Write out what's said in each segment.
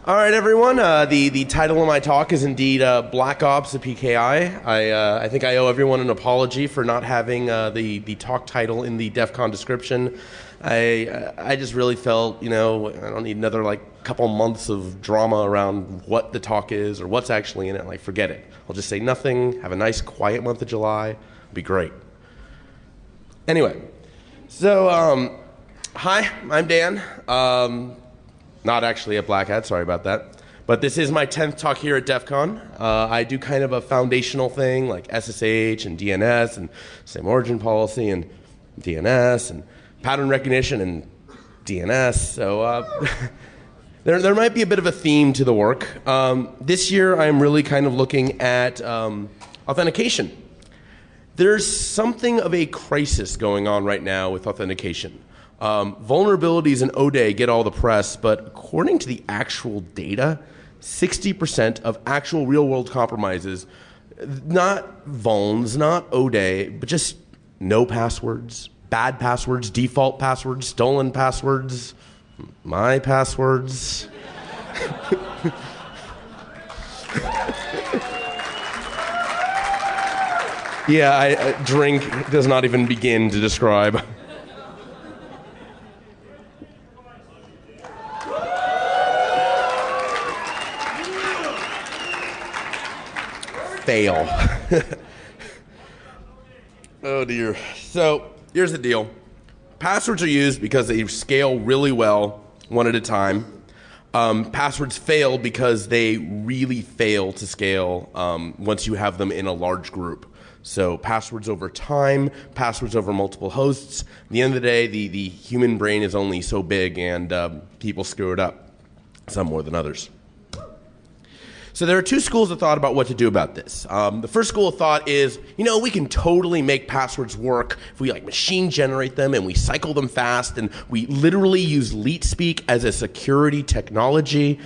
All right, everyone. The title of my talk is indeed Black Ops of PKI. I think I owe everyone an apology for not having the talk title in the DEFCON description. I just really felt, I don't need another couple months of drama around what the talk is or what's actually in it. Forget it. I'll just say nothing, have a nice quiet month of July. It'll be great. Anyway, so hi, I'm Dan. Not actually a black hat, sorry about that. But this is my 10th talk here at DEFCON. I do kind of a foundational thing like SSH and DNS and same origin policy and DNS and pattern recognition and DNS. So there might be a bit of a theme to the work. This year I'm really kind of looking at authentication. There's something of a crisis going on right now with authentication. Vulnerabilities and ODay get all the press, but according to the actual data, 60% of actual real-world compromises, not vulns, not ODay, but just no passwords, bad passwords, default passwords, stolen passwords, my passwords. Yeah, drink does not even begin to describe. Fail. Oh dear. So here's the deal. Passwords are used because they scale really well one at a time. Passwords fail because they really fail to scale once you have them in a large group. So passwords over time, passwords over multiple hosts. At the end of the day, the human brain is only so big, and people screw it up, some more than others. So there are two schools of thought about what to do about this. The first school of thought is, we can totally make passwords work if we machine generate them and we cycle them fast and we literally use leet speak as a security technology.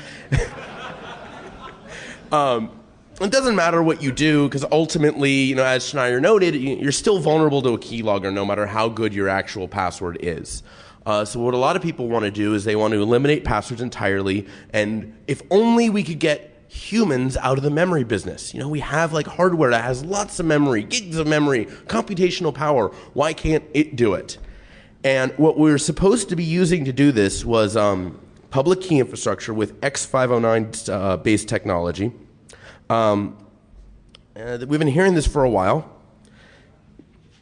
It doesn't matter what you do because ultimately, as Schneier noted, you're still vulnerable to a keylogger no matter how good your actual password is. So what a lot of people want to do is they want to eliminate passwords entirely, and if only we could get humans out of the memory business. We have hardware that has lots of memory, gigs of memory, computational power. Why can't it do it? And what we were supposed to be using to do this was public key infrastructure with X.509 based technology. We've been hearing this for a while.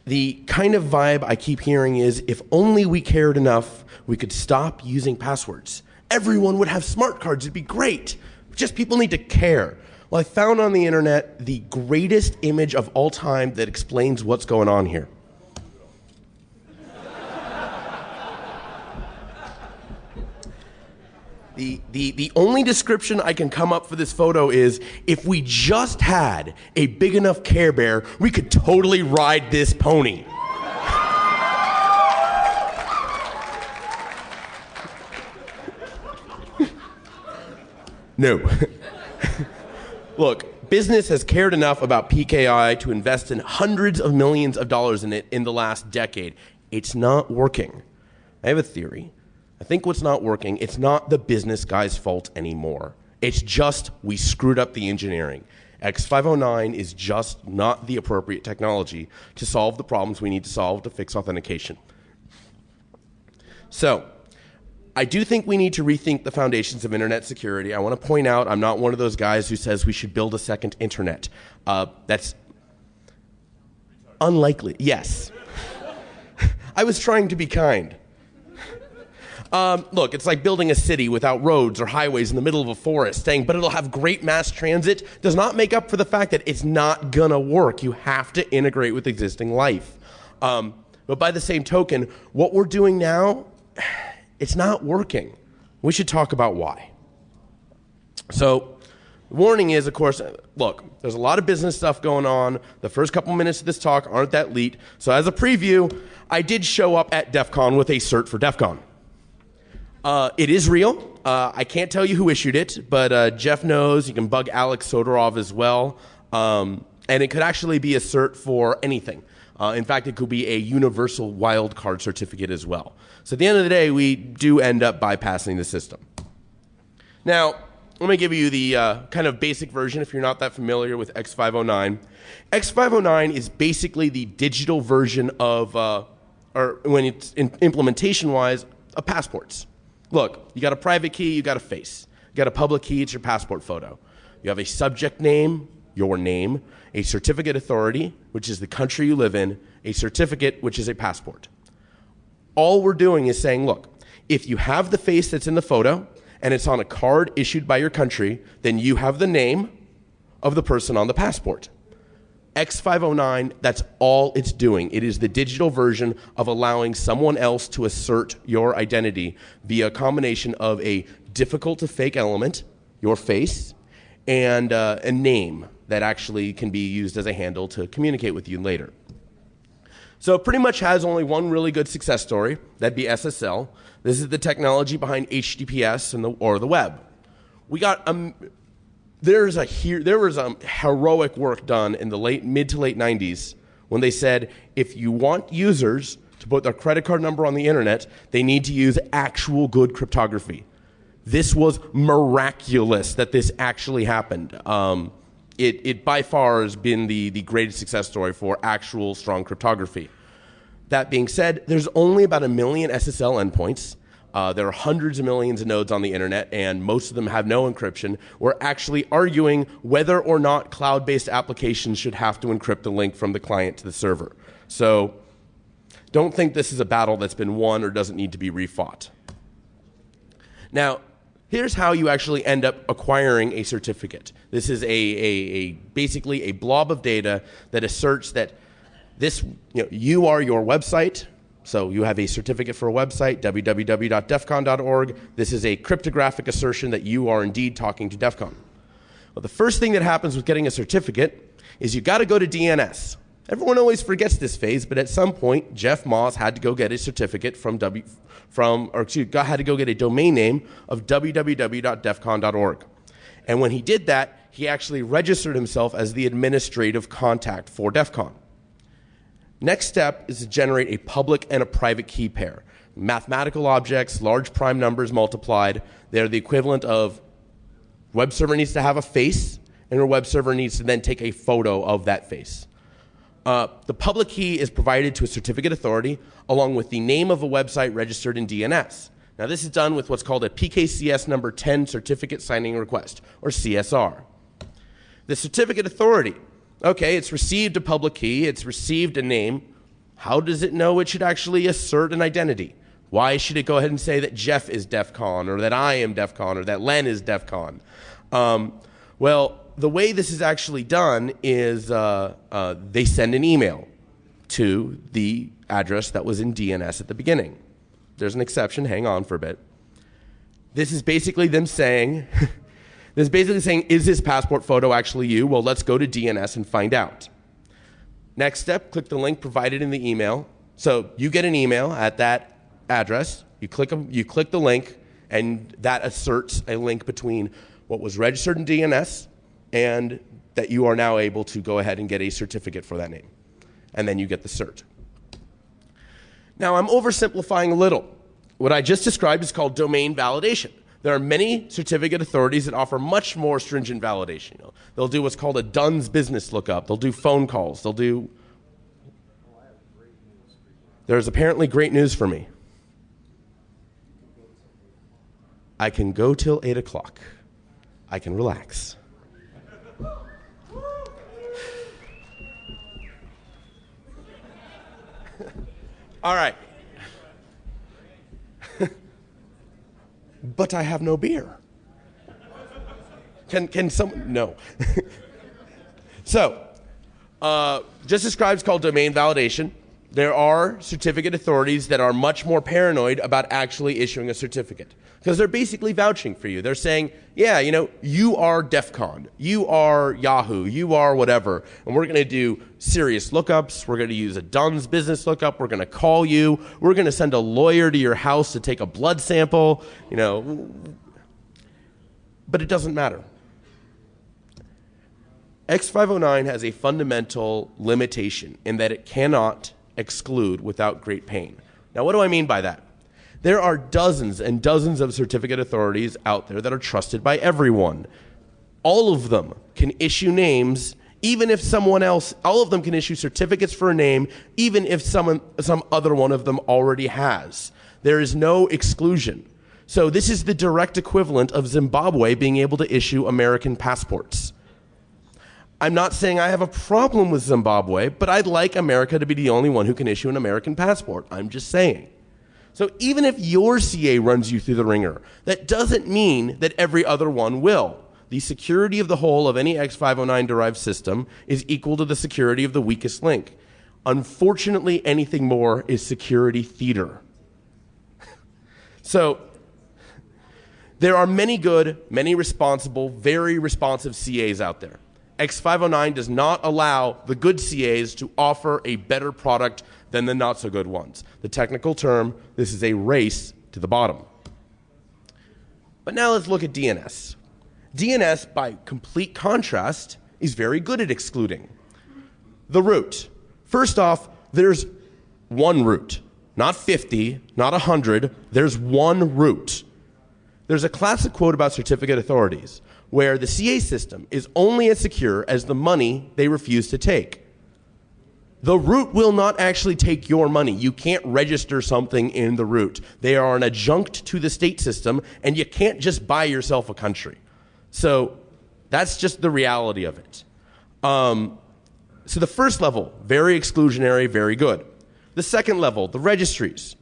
The kind of vibe I keep hearing is if only we cared enough, we could stop using passwords. Everyone would have smart cards. It'd be great. Just people need to care. Well, I found on the internet the greatest image of all time that explains what's going on here. The only description I can come up for this photo is if we just had a big enough Care Bear, we could totally ride this pony. No. Look, business has cared enough about PKI to invest in hundreds of millions of dollars in it in the last decade. It's not working. I have a theory. I think what's not working, it's not the business guy's fault anymore. It's just we screwed up the engineering. X.509 is just not the appropriate technology to solve the problems we need to solve to fix authentication. So, I do think we need to rethink the foundations of internet security. I want to point out I'm not one of those guys who says we should build a second internet. That's unlikely. Yes. I was trying to be kind. Look, it's like building a city without roads or highways in the middle of a forest, saying, but it'll have great mass transit, does not make up for the fact that it's not gonna work. You have to integrate with existing life. But by the same token, what we're doing now, it's not working. We should talk about why. So, the warning is, of course, look, there's a lot of business stuff going on. The first couple minutes of this talk aren't that leet. So as a preview, I did show up at DEF CON with a cert for DEF CON. It is real. I can't tell you who issued it, but Jeff knows. You can bug Alex Soderov as well. And it could actually be a cert for anything. In fact, it could be a universal wildcard certificate as well. So at the end of the day, we do end up bypassing the system. Now, let me give you the kind of basic version if you're not that familiar with X.509. X.509 is basically the digital version of, or when it's implementation-wise, of passports. Look, you got a private key, you got a face. You got a public key, it's your passport photo. You have a subject name, your name, a certificate authority, which is the country you live in, a certificate, which is a passport. All we're doing is saying, look, if you have the face that's in the photo, and it's on a card issued by your country, then you have the name of the person on the passport. X.509, that's all it's doing. It is the digital version of allowing someone else to assert your identity via a combination of a difficult-to-fake element, your face, and a name that actually can be used as a handle to communicate with you later. So it pretty much has only one really good success story. That'd be SSL. This is the technology behind HTTPS and or the web. We got there was heroic work done in the mid to late 90s when they said if you want users to put their credit card number on the internet, they need to use actual good cryptography. This was miraculous that this actually happened. It by far has been the greatest success story for actual strong cryptography. That being said, there's only about 1 million SSL endpoints. There are hundreds of millions of nodes on the internet, and most of them have no encryption. We're actually arguing whether or not cloud-based applications should have to encrypt the link from the client to the server. So don't think this is a battle that's been won or doesn't need to be refought. Now, here's how you actually end up acquiring a certificate. This is basically a blob of data that asserts that you are your website. So you have a certificate for a website, www.defcon.org. This is a cryptographic assertion that you are indeed talking to DEFCON. Well, the first thing that happens with getting a certificate is you got to go to DNS. Everyone always forgets this phase, but at some point, Jeff Moss had to go get a certificate had to go get a domain name of www.defcon.org. And when he did that, he actually registered himself as the administrative contact for DEFCON. Next step is to generate a public and a private key pair. Mathematical objects, large prime numbers multiplied, they're the equivalent of web server needs to have a face, and your web server needs to then take a photo of that face. The public key is provided to a certificate authority along with the name of a website registered in DNS. Now this is done with what's called a PKCS number 10 certificate signing request, or CSR. The certificate authority, okay, it's received a public key, it's received a name. How does it know it should actually assert an identity? Why should it go ahead and say that Jeff is DEFCON, or that I am DEFCON, or that Len is DEFCON? Well, the way this is actually done is they send an email to the address that was in DNS at the beginning. There's an exception, hang on for a bit. This is basically them saying, is this passport photo actually you? Well, let's go to DNS and find out. Next step, click the link provided in the email. So you get an email at that address, you click the link, and that asserts a link between what was registered in DNS and that you are now able to go ahead and get a certificate for that name. And then you get the cert. Now, I'm oversimplifying a little. What I just described is called domain validation. There are many certificate authorities that offer much more stringent validation. They'll do what's called a Dunn's business lookup. They'll do phone calls. They'll do... There's apparently great news for me. I can go till 8 o'clock. I can relax. All right. But I have no beer. Can someone? No. So, just describes called domain validation. There are certificate authorities that are much more paranoid about actually issuing a certificate because they're basically vouching for you. They're saying, yeah, you are DEFCON, you are Yahoo, you are whatever, and we're going to do serious lookups. We're going to use a Dunn's business lookup. We're going to call you. We're going to send a lawyer to your house to take a blood sample, But it doesn't matter. X.509 has a fundamental limitation in that it cannot exclude without great pain. Now, what do I mean by that? There are dozens and dozens of certificate authorities out there that are trusted by everyone. All of them can issue names, even if someone else, all of them can issue certificates for a name, even if some other one of them already has. There is no exclusion. So this is the direct equivalent of Zimbabwe being able to issue American passports. I'm not saying I have a problem with Zimbabwe, but I'd like America to be the only one who can issue an American passport. I'm just saying. So even if your CA runs you through the ringer, that doesn't mean that every other one will. The security of the whole of any X.509 derived system is equal to the security of the weakest link. Unfortunately, anything more is security theater. So there are many good, many responsible, very responsive CAs out there. X.509 does not allow the good CAs to offer a better product than the not so good ones. The technical term, this is a race to the bottom. But now let's look at DNS. DNS, by complete contrast, is very good at excluding. The root. First off, there's one root. Not 50, not 100, there's one root. There's a classic quote about certificate authorities where the CA system is only as secure as the money they refuse to take. The root will not actually take your money. You can't register something in the root. They are an adjunct to the state system, and you can't just buy yourself a country. So that's just the reality of it. So the first level, very exclusionary, very good. The second level, the registries.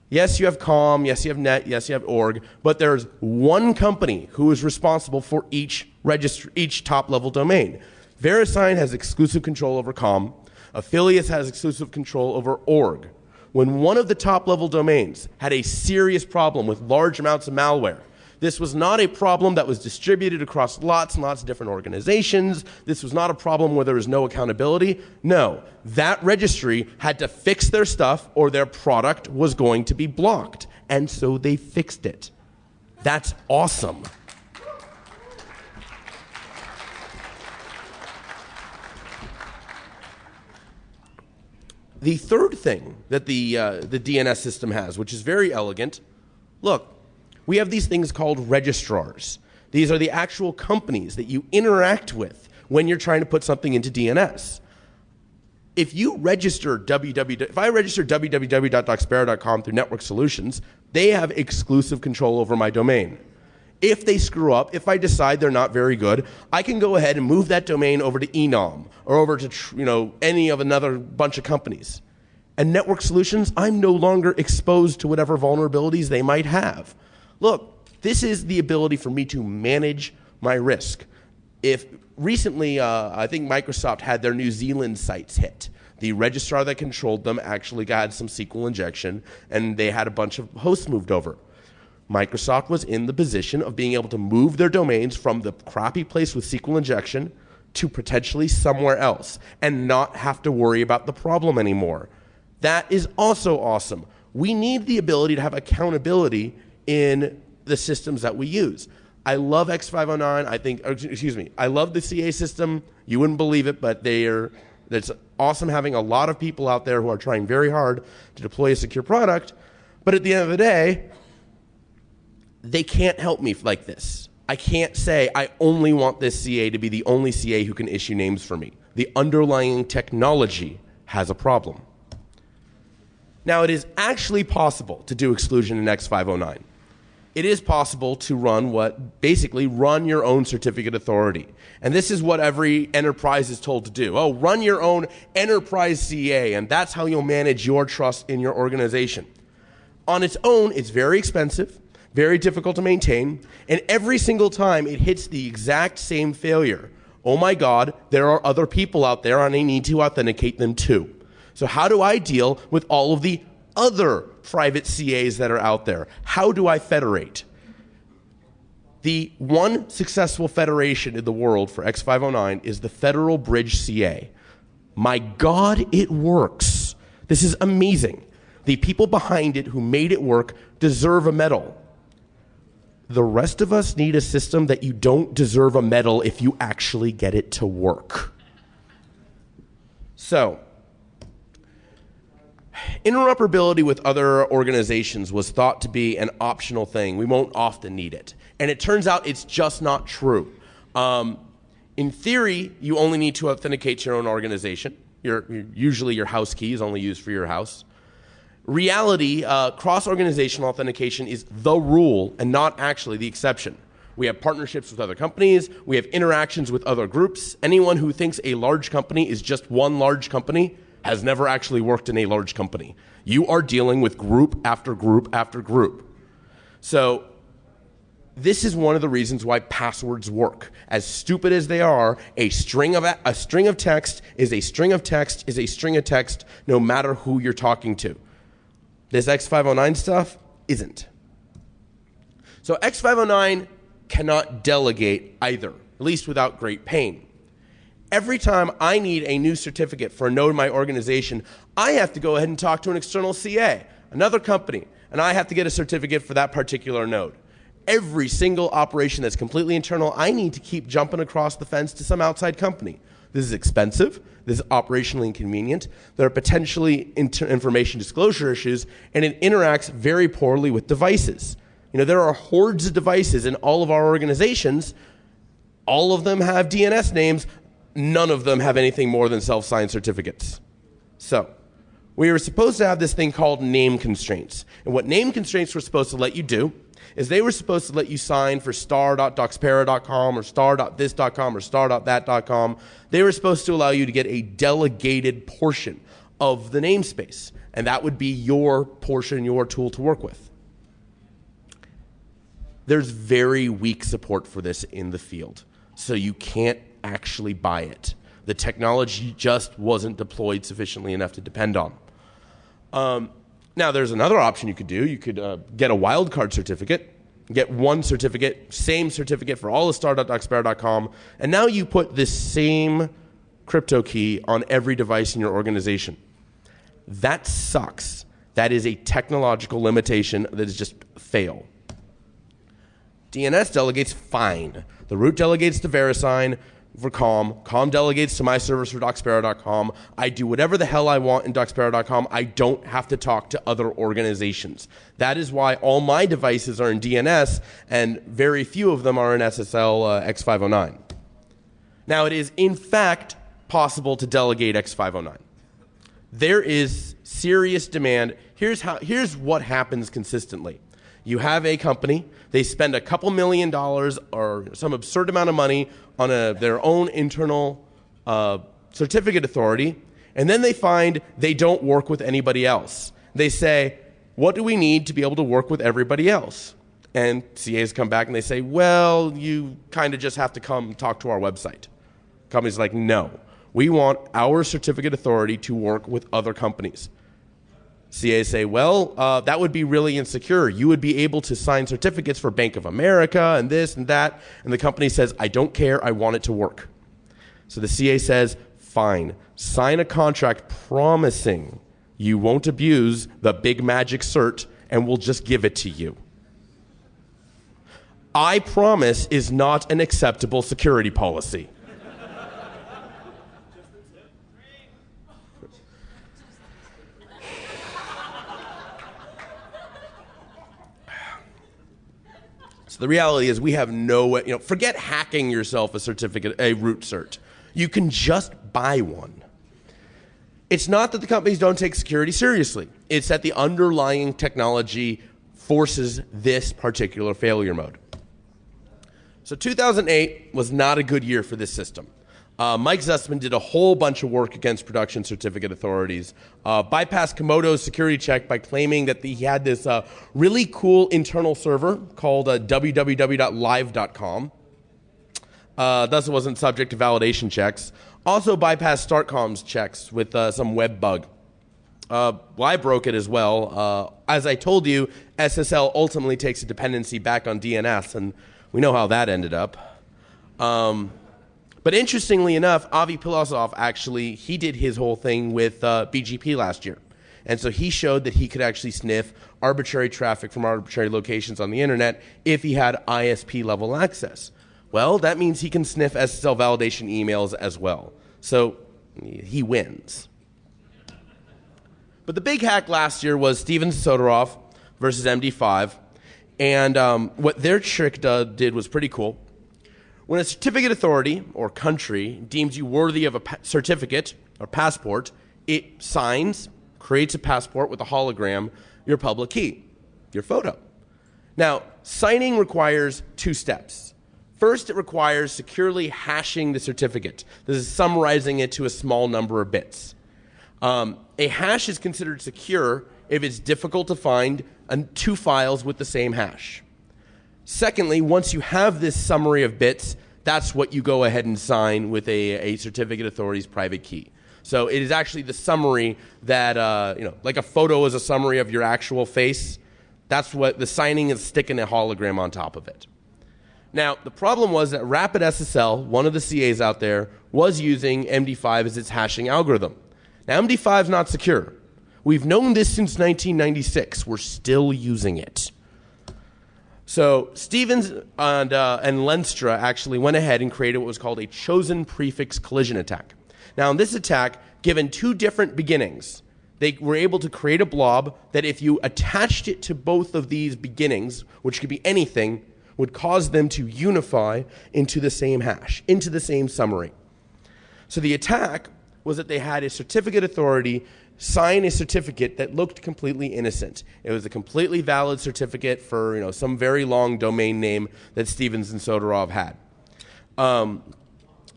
Yes, you have COM, yes, you have NET, yes, you have org, but there's one company who is responsible for each top-level domain. VeriSign has exclusive control over COM. Affiliates has exclusive control over org. When one of the top-level domains had a serious problem with large amounts of malware, this was not a problem that was distributed across lots and lots of different organizations. This was not a problem where there was no accountability. No, that registry had to fix their stuff or their product was going to be blocked. And so they fixed it. That's awesome. The third thing that the DNS system has, which is very elegant, look, we have these things called registrars. These are the actual companies that you interact with when you're trying to put something into DNS. If I register www.docsparrow.com through Network Solutions, they have exclusive control over my domain. If they screw up, if I decide they're not very good, I can go ahead and move that domain over to Enom or over to any of another bunch of companies. And Network Solutions, I'm no longer exposed to whatever vulnerabilities they might have. Look, this is the ability for me to manage my risk. If recently, I think Microsoft had their New Zealand sites hit. The registrar that controlled them actually got some SQL injection, and they had a bunch of hosts moved over. Microsoft was in the position of being able to move their domains from the crappy place with SQL injection to potentially somewhere else and not have to worry about the problem anymore. That is also awesome. We need the ability to have accountability in the systems that we use. I love X.509. I love the CA system. You wouldn't believe it, but it's awesome having a lot of people out there who are trying very hard to deploy a secure product. But at the end of the day, they can't help me like this. I can't say I only want this CA to be the only CA who can issue names for me. The underlying technology has a problem. Now, it is actually possible to do exclusion in X.509. It is possible to run run your own certificate authority. And this is what every enterprise is told to do. Oh, run your own enterprise CA, and that's how you'll manage your trust in your organization. On its own, it's very expensive, very difficult to maintain, and every single time it hits the exact same failure. Oh my God, there are other people out there and I need to authenticate them too. So how do I deal with all of the other private CAs that are out there? How do I federate? The one successful federation in the world for X.509 is the Federal Bridge CA. My God, it works. This is amazing. The people behind it who made it work deserve a medal. The rest of us need a system that you don't deserve a medal if you actually get it to work. So, interoperability with other organizations was thought to be an optional thing. We won't often need it. And it turns out it's just not true. In theory, you only need to authenticate your own organization. Usually your house key is only used for your house. Reality, cross-organizational authentication is the rule and not actually the exception. We have partnerships with other companies. We have interactions with other groups. Anyone who thinks a large company is just one large company has never actually worked in a large company. You are dealing with group after group after group. So this is one of the reasons why passwords work. As stupid as they are, a string of text is a string of text is a string of text no matter who you're talking to. This X.509 stuff isn't. So X.509 cannot delegate either, at least without great pain. Every time I need a new certificate for a node in my organization, I have to go ahead and talk to an external CA, another company, and I have to get a certificate for that particular node. Every single operation that's completely internal, I need to keep jumping across the fence to some outside company. This is expensive. This is operationally inconvenient. There are potentially information disclosure issues, and it interacts very poorly with devices. There are hordes of devices in all of our organizations. All of them have DNS names. None of them have anything more than self-signed certificates. So we were supposed to have this thing called name constraints. And what name constraints were supposed to let you do is they were supposed to let you sign for star.doxpera.com or star.this.com or star.that.com. They were supposed to allow you to get a delegated portion of the namespace. And that would be your portion, your tool to work with. There's very weak support for this in the field, so you can't actually buy it. The technology just wasn't deployed sufficiently enough to depend on. Now, there's another option you could do. You could get a wildcard certificate, get one certificate, same certificate for all of star.doxpera.com, and now you put this same crypto key on every device in your organization. That sucks. That is a technological limitation that is just fail. DNS delegates fine. The root delegates to VeriSign for COM. COM delegates to my servers for doxpera.com. I do whatever the hell I want in doxpera.com. I don't have to talk to other organizations. That is why all my devices are in DNS and very few of them are in SSL X.509. Now, it is in fact possible to delegate X.509. There is serious demand. Here's what happens consistently. You have a company, they spend a couple $1 million or some absurd amount of money on their own internal certificate authority, and then they find they don't work with anybody else. They say, what do we need to be able to work with everybody else? And CAs come back and they say, well, you kind of just have to come talk to our website. Company's like, no, we want our certificate authority to work with other companies. CAs say, well, that would be really insecure. You would be able to sign certificates for Bank of America and this and that. And the company says, I don't care. I want it to work. So the CA says, fine, sign a contract promising you won't abuse the big magic cert and we'll just give it to you. I promise is not an acceptable security policy. The reality is we have no way, forget hacking yourself a certificate, a root cert. You can just buy one. It's not that the companies don't take security seriously. It's that the underlying technology forces this particular failure mode. So 2008 was not a good year for this system. Mike Zussman did a whole bunch of work against production certificate authorities, bypassed Komodo's security check by claiming that he had this really cool internal server called www.live.com. Thus, it wasn't subject to validation checks. Also bypassed StartCom's checks with some web bug. Well, I broke it as well. As I told you, SSL ultimately takes a dependency back on DNS, and we know how that ended up. But interestingly enough, Avi Pilosov actually, he did his whole thing with BGP last year. And so he showed that he could actually sniff arbitrary traffic from arbitrary locations on the internet if he had ISP level access. Well, that means he can sniff SSL validation emails as well. So he wins. But the big hack last year was Stevens Soderov versus MD5. And what their trick did was pretty cool. When a certificate authority or country deems you worthy of a certificate or passport, it signs, creates a passport with a hologram, your public key, your photo. Now, signing requires 2 steps. First, it requires securely hashing the certificate. This is summarizing it to a small number of bits. A hash is considered secure if it's difficult to find 2 files with the same hash. Secondly, once you have this summary of bits, that's what you go ahead and sign with a certificate authority's private key. So it is actually the summary that, like a photo is a summary of your actual face. That's what the signing is, sticking a hologram on top of it. Now, the problem was that Rapid SSL, one of the CAs out there, was using MD5 as its hashing algorithm. Now, MD5 is not secure. We've known this since 1996. We're still using it. So Stevens and Lenstra actually went ahead and created what was called a chosen prefix collision attack. Now, in this attack, given 2 different beginnings, they were able to create a blob that if you attached it to both of these beginnings, which could be anything, would cause them to unify into the same hash, into the same summary. So the attack was that they had a certificate authority sign a certificate that looked completely innocent. It was a completely valid certificate for some very long domain name that Stevens and Soderov had.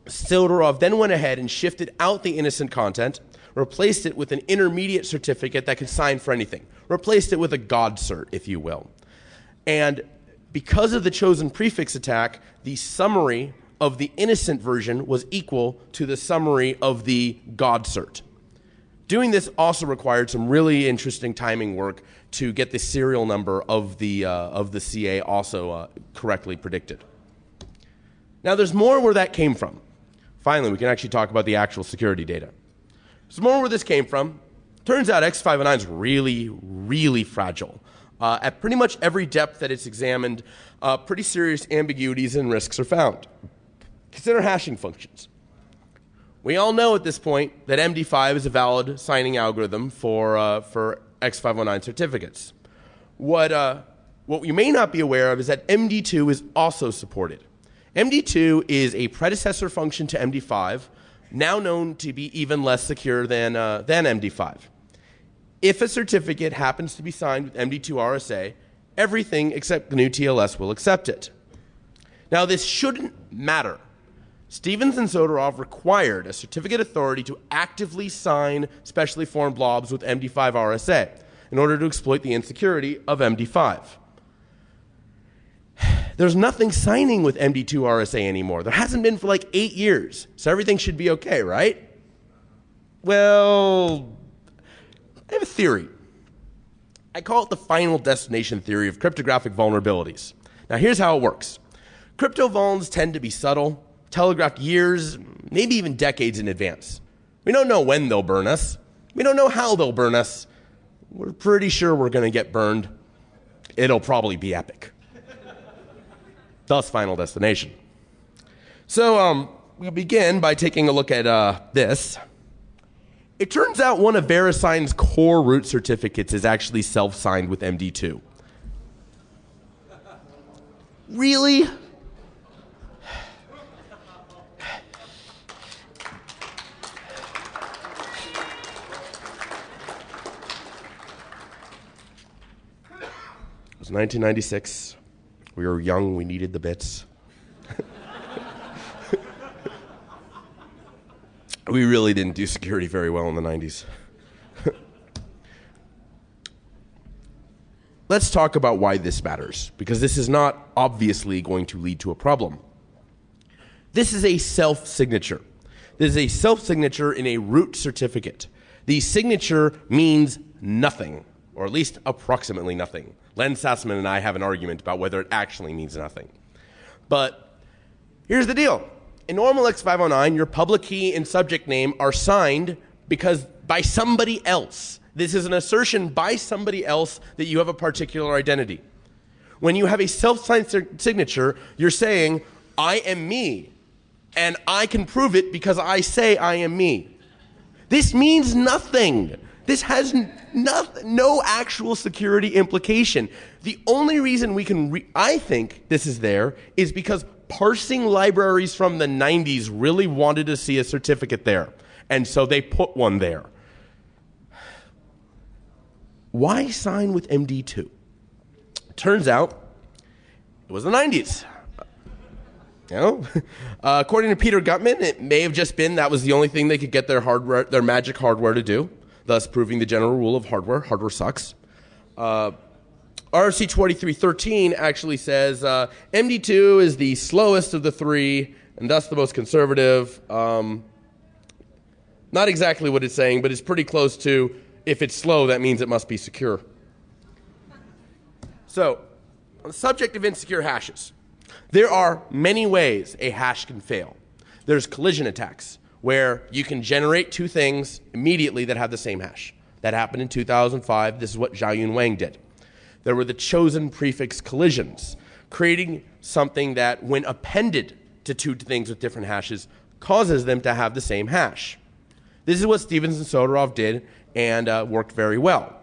Soderov then went ahead and shifted out the innocent content, replaced it with an intermediate certificate that could sign for anything, replaced it with a God cert, if you will. And because of the chosen prefix attack, the summary of the innocent version was equal to the summary of the God cert. Doing this also required some really interesting timing work to get the serial number of the CA also correctly predicted. Now, there's more where that came from. Finally, we can actually talk about the actual security data. There's more where this came from. Turns out X.509 is really, really fragile. At pretty much every depth that it's examined, pretty serious ambiguities and risks are found. Consider hashing functions. We all know at this point that MD5 is a valid signing algorithm for X.509 certificates. What you may not be aware of is that MD2 is also supported. MD2 is a predecessor function to MD5, now known to be even less secure than MD5. If a certificate happens to be signed with MD2 RSA, everything except the new TLS will accept it. Now, this shouldn't matter. Stevens and Soderov required a certificate authority to actively sign specially formed blobs with MD5 RSA in order to exploit the insecurity of MD5. There's nothing signing with MD2 RSA anymore. There hasn't been for like 8 years, so everything should be okay, right? Well, I have a theory. I call it the final destination theory of cryptographic vulnerabilities. Now, here's how it works. Crypto vulns tend to be subtle, telegraphed years, maybe even decades in advance. We don't know when they'll burn us. We don't know how they'll burn us. We're pretty sure we're going to get burned. It'll probably be epic. Thus, final destination. So we'll begin by taking a look at this. It turns out one of VeriSign's core root certificates is actually self-signed with MD2. Really? It was 1996. We were young, we needed the bits. We really didn't do security very well in the 90s. Let's talk about why this matters, because this is not obviously going to lead to a problem. This is a self-signature. This is a self-signature in a root certificate. The signature means nothing, or at least approximately nothing. Len Sassman and I have an argument about whether it actually means nothing. But here's the deal. In normal X.509, your public key and subject name are signed because by somebody else. This is an assertion by somebody else that you have a particular identity. When you have a self-signed signature, you're saying, I am me, and I can prove it because I say I am me. This means nothing. This has no actual security implication. The only reason we can, I think this is there, is because parsing libraries from the 90s really wanted to see a certificate there. And so they put one there. Why sign with MD2? Turns out it was the 90s. You know? According to Peter Gutman, it may have just been that was the only thing they could get their hardware, their magic hardware to do, thus proving the general rule of hardware. Hardware sucks. RFC 2313 actually says MD2 is the slowest of the three and thus the most conservative. Not exactly what it's saying, but it's pretty close to if it's slow, that means it must be secure. So, on the subject of insecure hashes, there are many ways a hash can fail. There's collision attacks, where you can generate two things immediately that have the same hash. That happened in 2005. This is what Xiaoyun Wang did. There were the chosen prefix collisions, creating something that, when appended to two things with different hashes, causes them to have the same hash. This is what Stevens and Soderov did, and worked very well.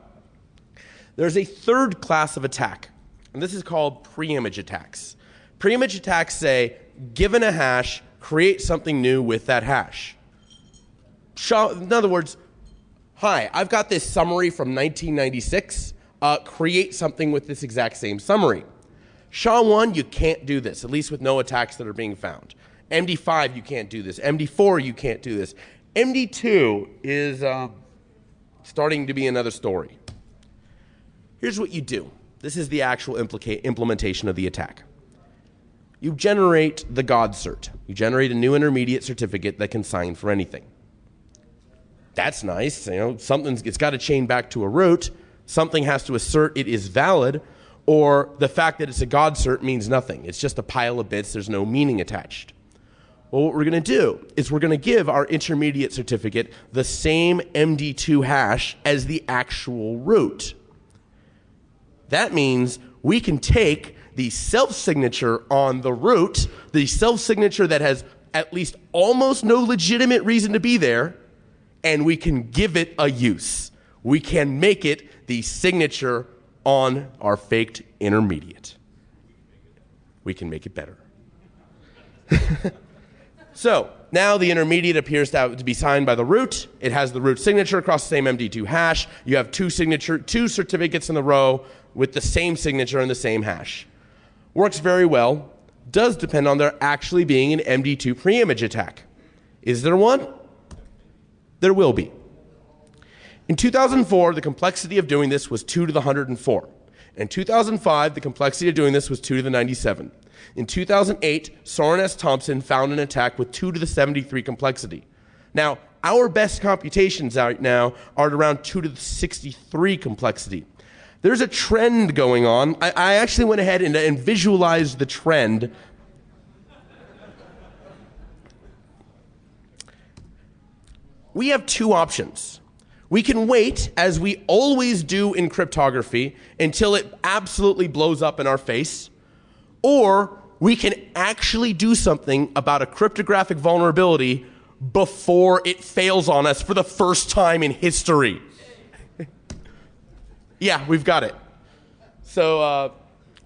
There's a third class of attack, and this is called preimage attacks. Preimage attacks say, given a hash, create something new with that hash. In other words, hi, I've got this summary from 1996. Create something with this exact same summary. SHA-1, you can't do this, at least with no attacks that are being found. MD5, you can't do this. MD4, you can't do this. MD2 is starting to be another story. Here's what you do. This is the actual implementation of the attack. You generate the God cert. You generate a new intermediate certificate that can sign for anything. That's nice. You know, it's got to chain back to a root. Something has to assert it is valid, or the fact that it's a God cert means nothing. It's just a pile of bits. There's no meaning attached. Well, what we're going to do is we're going to give our intermediate certificate the same MD2 hash as the actual root. That means we can take the self-signature on the root, the self-signature that has at least almost no legitimate reason to be there, and we can give it a use. We can make it the signature on our faked intermediate. We can make it better. So now the intermediate appears to be signed by the root. It has the root signature across the same MD2 hash. You have two certificates in a row with the same signature and the same hash. Works very well. Does depend on there actually being an MD2 preimage attack. Is there one? There will be. In 2004, the complexity of doing this was 2 to the 104. In 2005, the complexity of doing this was 2 to the 97. In 2008, Soren S. Thompson found an attack with 2 to the 73 complexity. Now, our best computations right now are at around 2 to the 63 complexity. There's a trend going on. I actually went ahead and visualized the trend. We have two options. We can wait, as we always do in cryptography, until it absolutely blows up in our face, or we can actually do something about a cryptographic vulnerability before it fails on us for the first time in history. Yeah, we've got it. So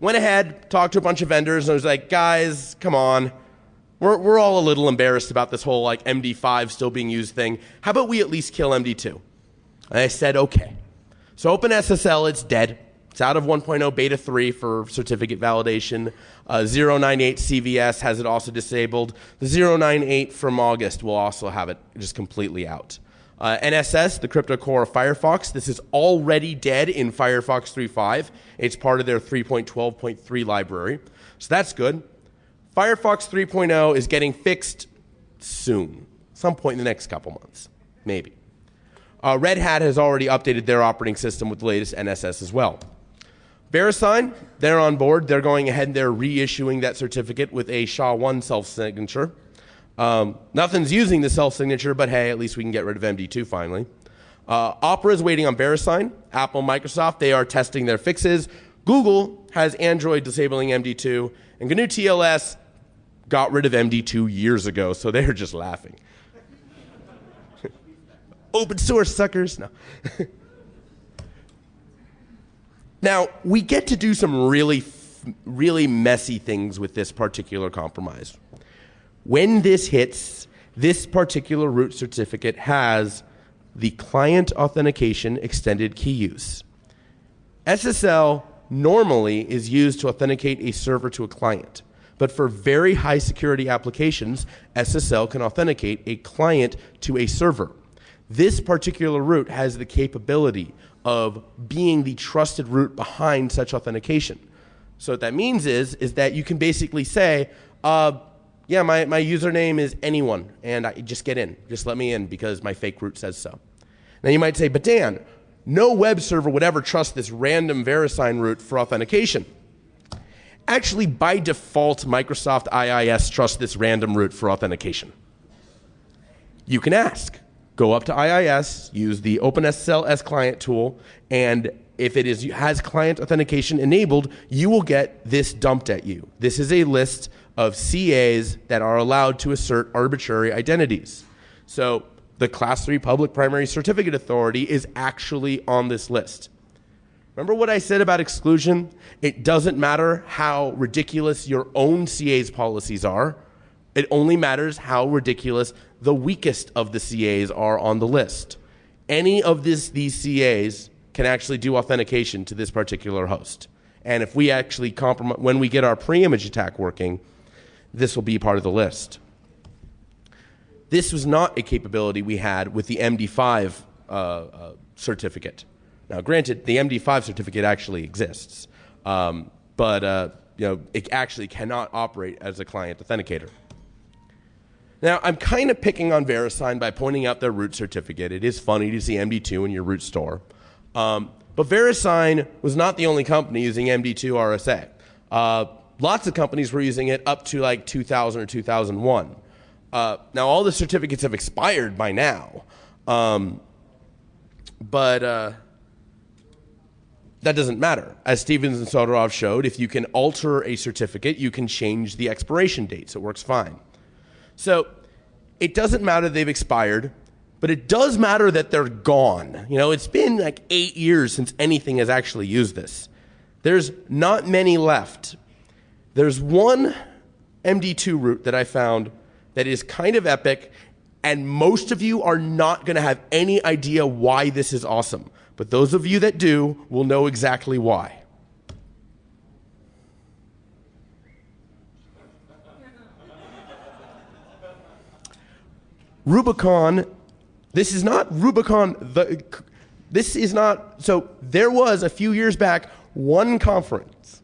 went ahead, talked to a bunch of vendors, and I was like, guys, come on. We're all a little embarrassed about this whole like MD5 still being used thing. How about we at least kill MD2? And I said, okay. So OpenSSL, it's dead. It's out of 1.0 beta 3 for certificate validation. 098 CVS has it also disabled. The 098 from August will also have it just completely out. NSS, the crypto core of Firefox, this is already dead in Firefox 3.5. It's part of their 3.12.3 library. So that's good. Firefox 3.0 is getting fixed soon, some point in the next couple months, maybe. Red Hat has already updated their operating system with the latest NSS as well. VeriSign, they're on board. They're going ahead and they're reissuing that certificate with a SHA-1 self-signature. Nothing's using the self-signature, but hey, at least we can get rid of MD2 finally. Opera is waiting on VeriSign. Apple, Microsoft, they are testing their fixes. Google has Android disabling MD2. And GNU TLS got rid of MD2 years ago, so they're just laughing. Open source, suckers. No. Now, we get to do some really messy things with this particular compromise. When this hits, this particular root certificate has the client authentication extended key use. SSL normally is used to authenticate a server to a client, but for very high security applications, SSL can authenticate a client to a server. This particular root has the capability of being the trusted root behind such authentication. So what that means is that you can basically say, yeah, my username is anyone, and I just get in. Just let me in because my fake root says so. Now you might say, but Dan, no web server would ever trust this random VeriSign root for authentication. Actually, by default, Microsoft IIS trusts this random root for authentication. You can ask. Go up to IIS, use the OpenSSL S-Client tool, and if it has client authentication enabled, you will get this dumped at you. This is a list of CAs that are allowed to assert arbitrary identities. So the Class 3 Public Primary Certificate Authority is actually on this list. Remember what I said about exclusion? It doesn't matter how ridiculous your own CA's policies are. It only matters how ridiculous the weakest of the CAs are on the list. Any of these CAs can actually do authentication to this particular host. And if we actually compromise, when we get our pre-image attack working, this will be part of the list. This was not a capability we had with the MD5 certificate. Now, granted, the MD5 certificate actually exists, but it actually cannot operate as a client authenticator. Now, I'm kind of picking on VeriSign by pointing out their root certificate. It is funny to see MD2 in your root store. But VeriSign was not the only company using MD2 RSA. Lots of companies were using it up to like 2000 or 2001. Now, all the certificates have expired by now. But that doesn't matter. As Stevens and Soderov showed, if you can alter a certificate, you can change the expiration date, so it works fine. So it doesn't matter they've expired, but it does matter that they're gone. You know, it's been like 8 years since anything has actually used this. There's not many left. There's one MD2 root that I found that is kind of epic, and most of you are not going to have any idea why this is awesome. But those of you that do will know exactly why. Rubicon, this is not Rubicon, this is not, so there was a few years back one conference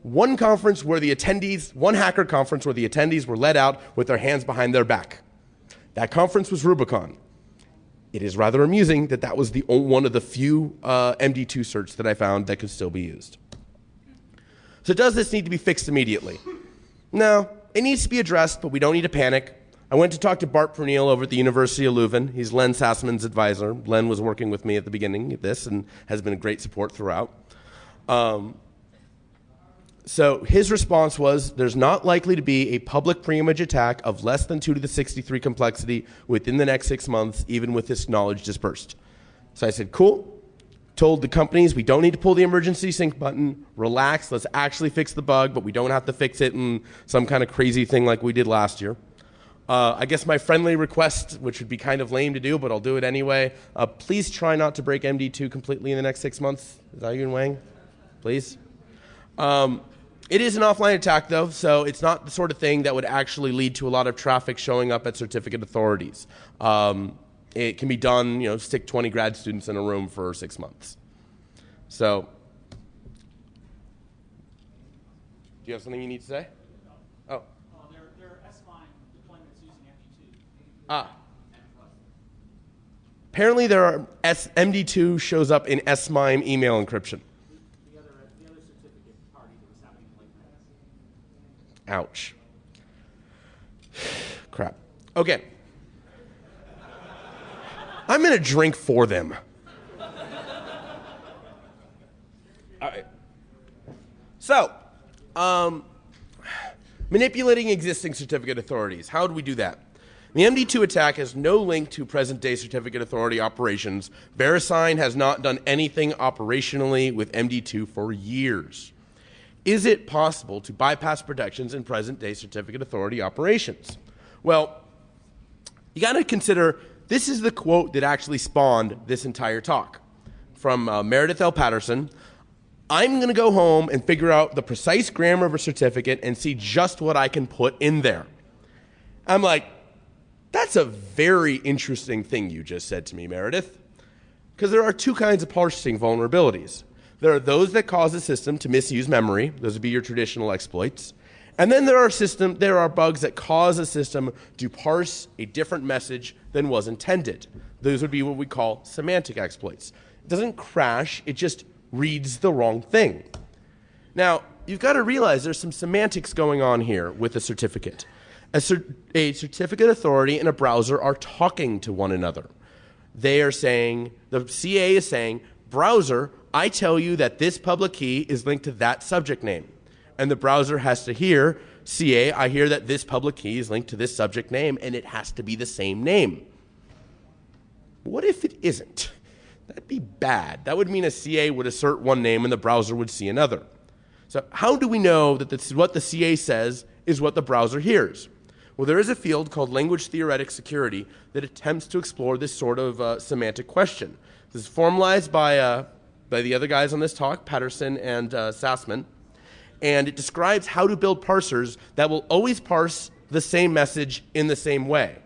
where the attendees, one hacker conference where the attendees were let out with their hands behind their back. That conference was Rubicon. It is rather amusing that that was one of the few MD2 certs that I found that could still be used. So does this need to be fixed immediately? No, it needs to be addressed, but we don't need to panic. I went to talk to Bart Pernille over at the University of Leuven. He's Len Sassman's advisor. Len was working with me at the beginning of this and has been a great support throughout. So his response was, there's not likely to be a public pre-image attack of less than 2 to the 63 complexity within the next 6 months, even with this knowledge dispersed. So I said, cool. Told the companies we don't need to pull the emergency sync button. Relax, let's actually fix the bug, but we don't have to fix it in some kind of crazy thing like we did last year. I guess my friendly request, which would be kind of lame to do, but I'll do it anyway, please try not to break MD2 completely in the next 6 months. Is that you and Wang? Please? It is an offline attack, though, so it's not the sort of thing that would actually lead to a lot of traffic showing up at certificate authorities. It can be done, stick 20 grad students in a room for 6 months. So, do you have something you need to say? Oh. There are S-MIME deployments using MD2. Apparently there are MD2 shows up in S-MIME email encryption. The other certificate party that was happening late night. Ouch. Crap. Okay. I'm going to drink for them. All right. So, manipulating existing certificate authorities. How do we do that? The MD2 attack has no link to present-day certificate authority operations. VeriSign has not done anything operationally with MD2 for years. Is it possible to bypass protections in present-day certificate authority operations? Well, you got to consider this is the quote that actually spawned this entire talk from Meredith L. Patterson. I'm going to go home and figure out the precise grammar of a certificate and see just what I can put in there. I'm like, that's a very interesting thing you just said to me, Meredith. Because there are two kinds of parsing vulnerabilities. There are those that cause a system to misuse memory. Those would be your traditional exploits. And then there are bugs that cause a system to parse a different message than was intended. Those would be what we call semantic exploits. It doesn't crash, it just reads the wrong thing. Now, you've got to realize there's some semantics going on here with a certificate. A certificate authority and a browser are talking to one another. They are saying, the CA is saying, browser, I tell you that this public key is linked to that subject name. And the browser has to hear, CA, I hear that this public key is linked to this subject name, and it has to be the same name. What if it isn't? That'd be bad. That would mean a CA would assert one name and the browser would see another. So how do we know that this is what the CA says is what the browser hears? Well, there is a field called language theoretic security that attempts to explore this sort of semantic question. This is formalized by the other guys on this talk, Patterson and Sassman, and it describes how to build parsers that will always parse the same message in the same way.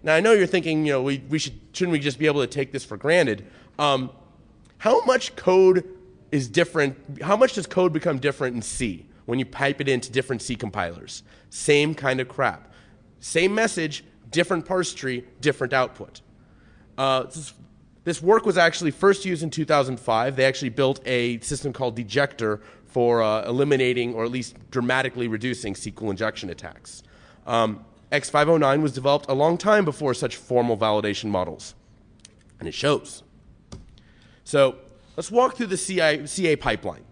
Now, I know you're thinking, shouldn't we just be able to take this for granted? How much code is different? How much does code become different in C when you pipe it into different C compilers? Same kind of crap. Same message, different parse tree, different output. This work was actually first used in 2005. They actually built a system called Dejector for eliminating or at least dramatically reducing SQL injection attacks. X.509 was developed a long time before such formal validation models, and it shows. So let's walk through the CA pipeline.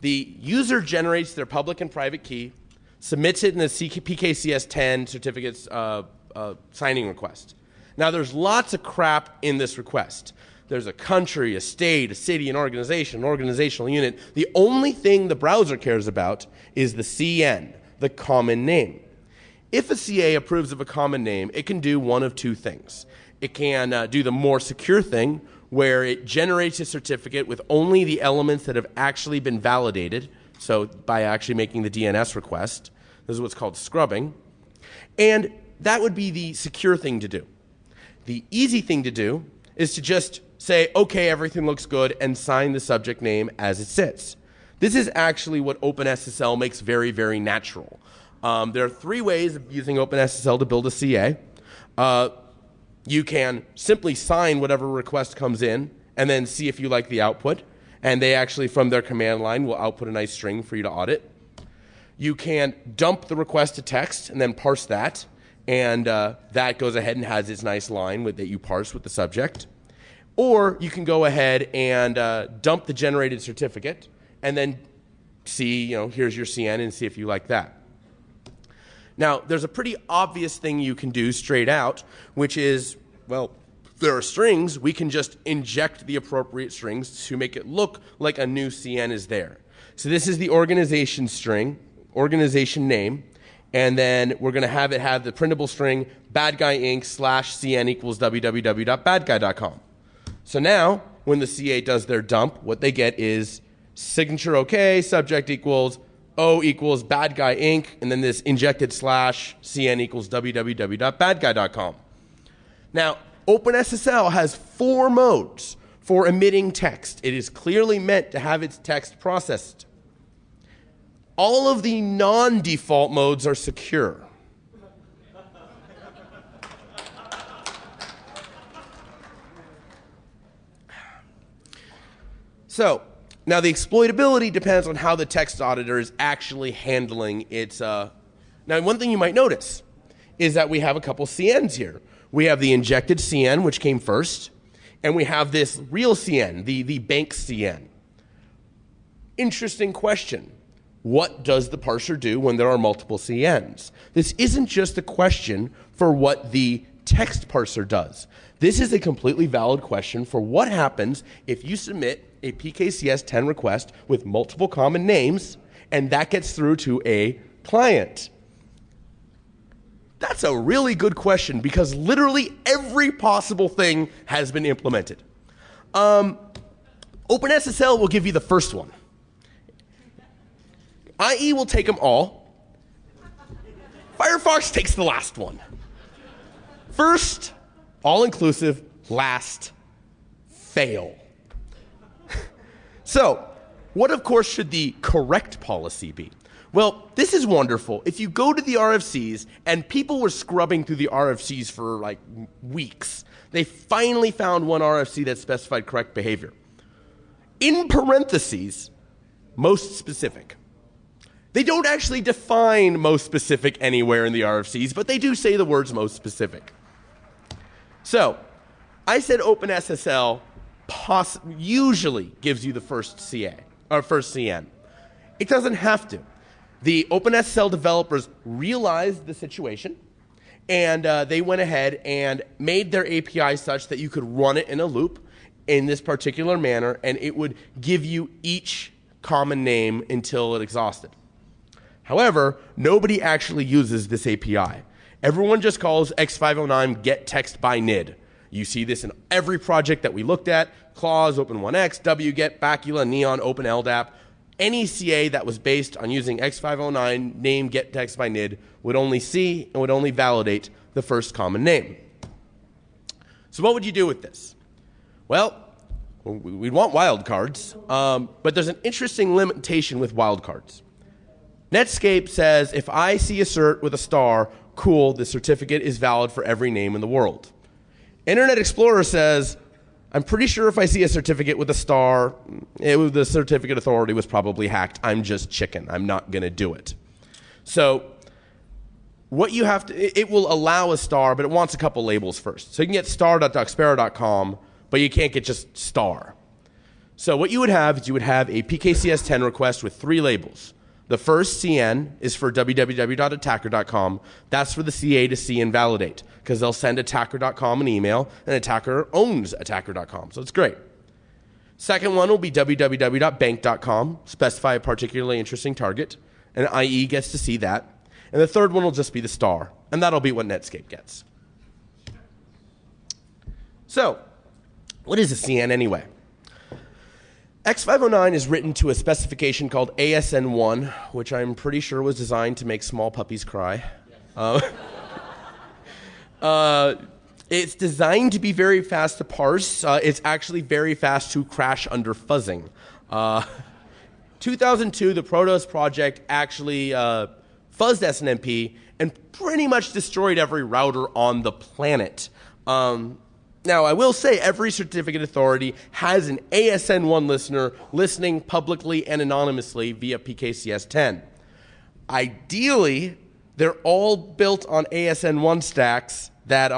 The user generates their public and private key, submits it in the PKCS10 certificates signing request. Now, there's lots of crap in this request. There's a country, a state, a city, an organizational unit. The only thing the browser cares about is the CN, the common name. If a CA approves of a common name, it can do one of two things. It can do the more secure thing, where it generates a certificate with only the elements that have actually been validated, so by actually making the DNS request. This is what's called scrubbing. And that would be the secure thing to do. The easy thing to do is to just say, okay, everything looks good, and sign the subject name as it sits. This is actually what OpenSSL makes very, very natural. There are three ways of using OpenSSL to build a CA. You can simply sign whatever request comes in and then see if you like the output. And they actually, from their command line, will output a nice string for you to audit. You can dump the request to text and then parse that. And that goes ahead and has its nice line that you parse with the subject. Or you can go ahead and dump the generated certificate and then see, here's your CN and see if you like that. Now, there's a pretty obvious thing you can do straight out, which is, well, if there are strings, we can just inject the appropriate strings to make it look like a new CN is there. So this is the organization string, organization name, and then we're going to have it have the printable string badguyinc/CN equals www.badguy.com. So now, when the CA does their dump, what they get is signature OK, subject equals O equals badguyinc, and then this injected /CN equals www.badguy.com. Now, OpenSSL has 4 modes for emitting text. It is clearly meant to have its text processed. All of the non-default modes are secure. So, now the exploitability depends on how the text auditor is actually handling its... Now, one thing you might notice is that we have a couple CNs here. We have the injected CN, which came first, and we have this real CN, the bank CN. Interesting question. What does the parser do when there are multiple CNs? This isn't just a question for what the text parser does. This is a completely valid question for what happens if you submit a PKCS10 request with multiple common names and that gets through to a client. That's a really good question because literally every possible thing has been implemented. OpenSSL will give you the first one. IE will take them all. Firefox takes the last one. First, all-inclusive, last, fail. So, what of course should the correct policy be? Well, this is wonderful. If you go to the RFCs, and people were scrubbing through the RFCs for like weeks, they finally found one RFC that specified correct behavior. In parentheses, most specific. They don't actually define most specific anywhere in the RFCs, but they do say the words most specific. So, I said OpenSSL usually gives you the first CA, or first CN. It doesn't have to. The OpenSSL developers realized the situation, and they went ahead and made their API such that you could run it in a loop in this particular manner, and it would give you each common name until it exhausted. However, nobody actually uses this API. Everyone just calls X.509 get text by NID. You see this in every project that we looked at: Clause, Open1X, wget, Bacula, Neon, OpenLDAP. Any CA that was based on using X.509 name get text by NID would only see and would only validate the first common name. So what would you do with this? Well, we'd want wildcards, but there's an interesting limitation with wildcards. Netscape says if I see a cert with a star, cool, the certificate is valid for every name in the world. Internet Explorer says, I'm pretty sure if I see a certificate with a star, the certificate authority was probably hacked. I'm just chicken. I'm not going to do it. So what you have to, it will allow a star, but it wants a couple labels first. So you can get star.docsparrow.com, but you can't get just star. So what you would have is you would have a PKCS10 request with 3 labels. The first CN is for www.attacker.com. That's for the CA to see and validate, because they'll send attacker.com an email, and attacker owns attacker.com, so it's great. Second one will be www.bank.com, specify a particularly interesting target, and IE gets to see that. And the third one will just be the star, and that'll be what Netscape gets. So, what is a CN anyway? X.509 is written to a specification called ASN1, which I'm pretty sure was designed to make small puppies cry. It's designed to be very fast to parse. It's actually very fast to crash under fuzzing. 2002, the Protos project actually fuzzed SNMP and pretty much destroyed every router on the planet. Now, I will say every certificate authority has an ASN1 listener listening publicly and anonymously via PKCS10. Ideally, they're all built on ASN1 stacks that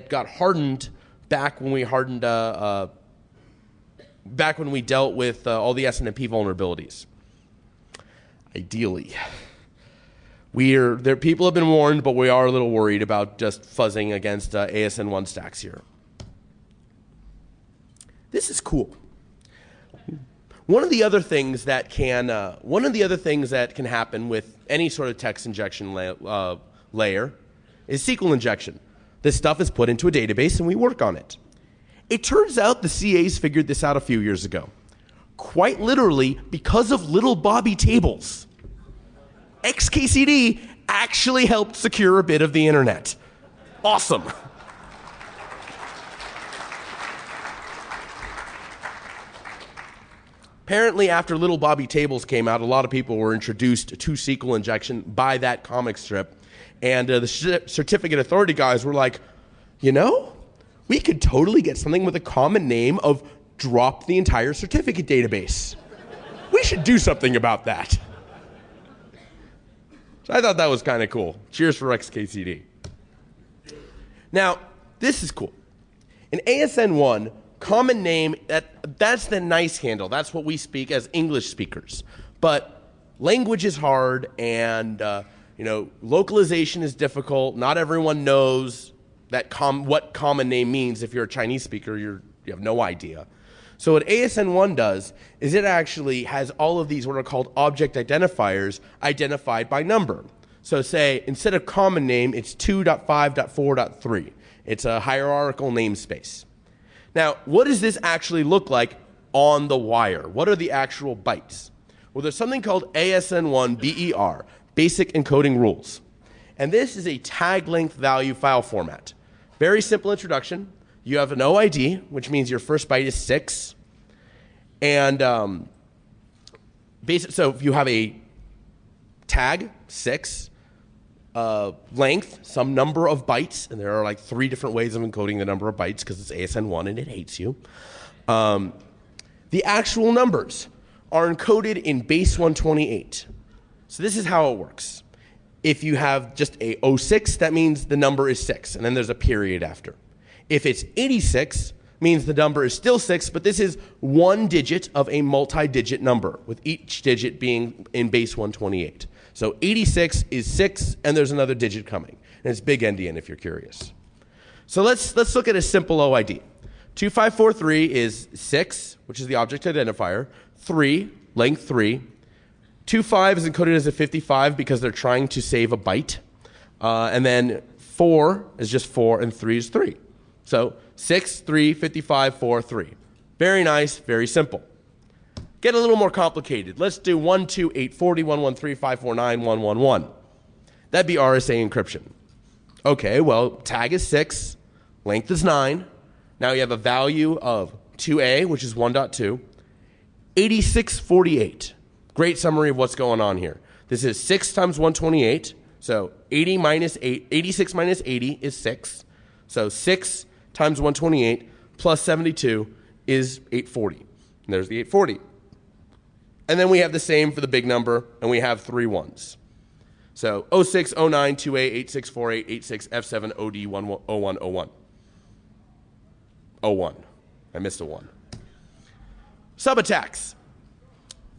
got hardened back when we dealt with all the SNMP vulnerabilities. Ideally. People have been warned, but we are a little worried about just fuzzing against ASN1 stacks here. This is cool. One of the other things that can happen with any sort of text injection layer is SQL injection. This stuff is put into a database, and we work on it. It turns out the CAs figured this out a few years ago, quite literally because of little Bobby tables. XKCD actually helped secure a bit of the internet. Awesome. Apparently, after Little Bobby Tables came out, a lot of people were introduced to SQL injection by that comic strip. And the certificate authority guys were like, you know, we could totally get something with a common name of drop the entire certificate database. We should do something about that. So I thought that was kind of cool. Cheers for XKCD. Now, this is cool. In ASN1, common name, that's the nice handle. That's what we speak as English speakers. But language is hard, and localization is difficult. Not everyone knows what common name means. If you're a Chinese speaker, you have no idea. So what ASN1 does is it actually has all of these what are called object identifiers identified by number. So say instead of common name, it's 2.5.4.3. It's a hierarchical namespace. Now, what does this actually look like on the wire? What are the actual bytes? Well, there's something called ASN1 BER, Basic Encoding Rules. And this is a tag length value file format. Very simple introduction. You have an OID, which means your first byte is 6. And so if you have a tag, 6, length, some number of bytes, and there are like 3 different ways of encoding the number of bytes because it's ASN1 and it hates you. The actual numbers are encoded in base 128. So this is how it works. If you have just a 06, that means the number is 6, and then there's a period after. If it's 86, means the number is still 6, but this is one digit of a multi-digit number, with each digit being in base 128. So 86 is 6, and there's another digit coming. And it's big endian if you're curious. So let's look at a simple OID. 2543 is 6, which is the object identifier, 3, length 3. 25 is encoded as a 55 because they're trying to save a byte. And then 4 is just 4, and 3 is 3. So 6, 3, 55, 4, 3. Very nice, very simple. Get a little more complicated. Let's do 1, 2, 8, 40, 113, 549, 111. That'd be RSA encryption. Okay, well, tag is 6, length is 9. Now you have a value of 2A, which is 1.2. 8648. Great summary of what's going on here. This is 6 times 128. So 86 minus 80 is 6. So 6 times 128 plus 72 is 840. And there's the 840. And then we have the same for the big number, and we have 3 ones. So 06, 09, 2A, 8648, 86, F7, OD, 01, 01. 01. I missed a 1. Subattacks.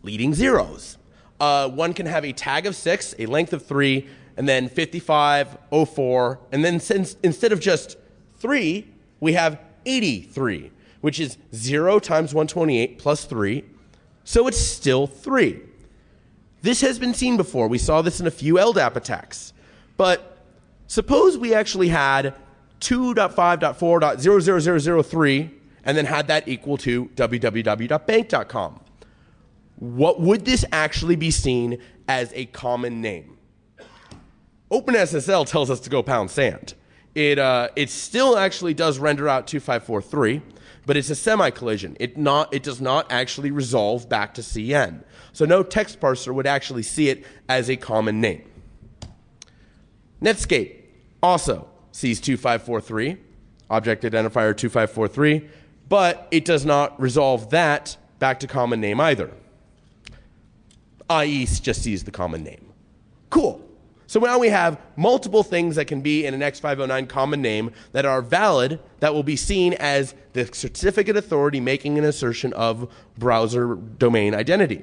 Leading zeros. One can have a tag of 6, a length of 3, and then 55, 04, and then instead of just 3, we have 83, which is 0 times 128 plus 3, so it's still 3. This has been seen before. We saw this in a few LDAP attacks. But suppose we actually had 2.5.4.00003 and then had that equal to www.bank.com. What would this actually be seen as a common name? OpenSSL tells us to go pound sand. It still actually does render out 2543, but it's a semi-collision. It does not actually resolve back to CN. So no text parser would actually see it as a common name. Netscape also sees 2543, object identifier 2543, but it does not resolve that back to common name either. IE just sees the common name. Cool. So now we have multiple things that can be in an X.509 common name that are valid, that will be seen as the certificate authority making an assertion of browser domain identity.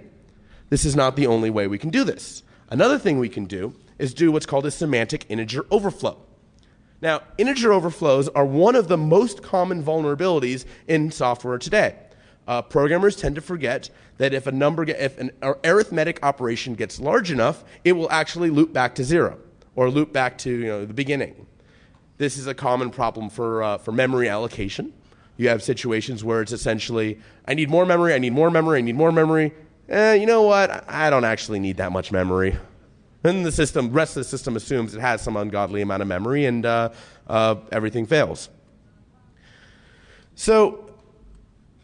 This is not the only way we can do this. Another thing we can do is do what's called a semantic integer overflow. Now, integer overflows are one of the most common vulnerabilities in software today. Programmers tend to forget that if an arithmetic operation gets large enough, it will actually loop back to 0 or loop back to the beginning. This is a common problem for memory allocation. You have situations where it's essentially, I need more memory, I need more memory, I need more memory. You know what? I don't actually need that much memory. Then the rest of the system assumes it has some ungodly amount of memory, and everything fails. So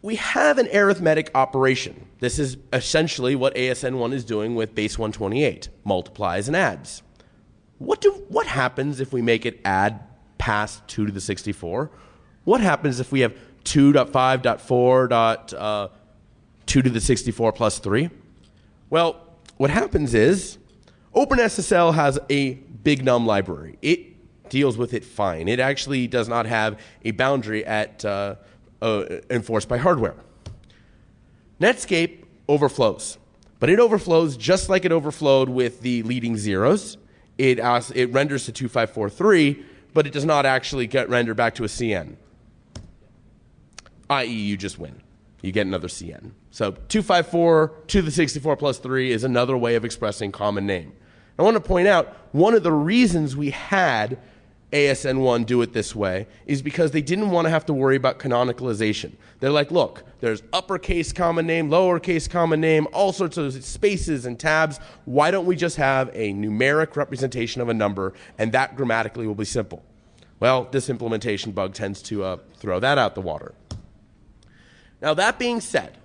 we have an arithmetic operation. This is essentially what ASN1 is doing with base 128, multiplies and adds. What happens if we make it add past 2 to the 64? What happens if we have 2.5.4.2 to the 64 plus 3? Well, what happens is OpenSSL has a big num library. It deals with it fine. It actually does not have a boundary at enforced by hardware. Netscape overflows, but it overflows just like it overflowed with the leading zeros. It renders to 2543, but it does not actually get rendered back to a CN, i.e. you just win. You get another CN. So 254 to the 64 plus 3 is another way of expressing common name. I want to point out one of the reasons we had ASN1 do it this way is because they didn't want to have to worry about canonicalization. They're like, look, there's uppercase common name, lowercase common name, all sorts of spaces and tabs. Why don't we just have a numeric representation of a number, and that grammatically will be simple? Well, this implementation bug tends to throw that out the water. Now, that being said,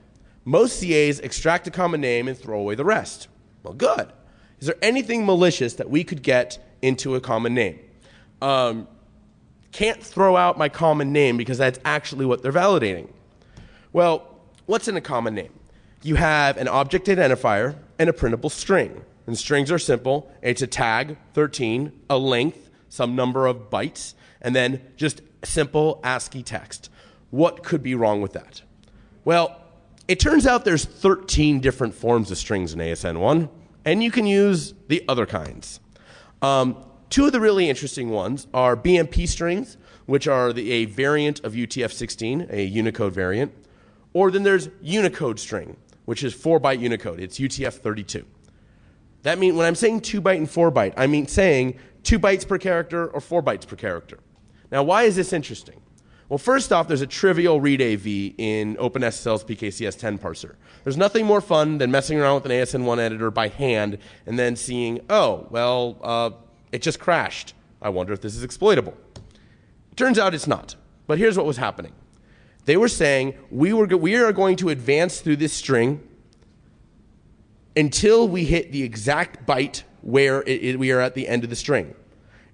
most CAs extract a common name and throw away the rest. Well, good. Is there anything malicious that we could get into a common name? Can't throw out my common name because that's actually what they're validating. Well, what's in a common name? You have an object identifier and a printable string. And strings are simple. It's a tag, 13, a length, some number of bytes, and then just simple ASCII text. What could be wrong with that? Well, it turns out there's 13 different forms of strings in ASN1, and you can use the other kinds. Two of the really interesting ones are BMP strings, which are a variant of UTF-16, a Unicode variant. Or then there's Unicode string, which is 4-byte Unicode. It's UTF-32. That means when I'm saying 2-byte and 4-byte, I mean saying 2 bytes per character or 4 bytes per character. Now, why is this interesting? Well, first off, there's a trivial read AV in OpenSSL's PKCS10 parser. There's nothing more fun than messing around with an ASN1 editor by hand and then seeing, oh, well, it just crashed. I wonder if this is exploitable. Turns out it's not. But here's what was happening. They were saying, we are going to advance through this string until we hit the exact byte where we are at the end of the string.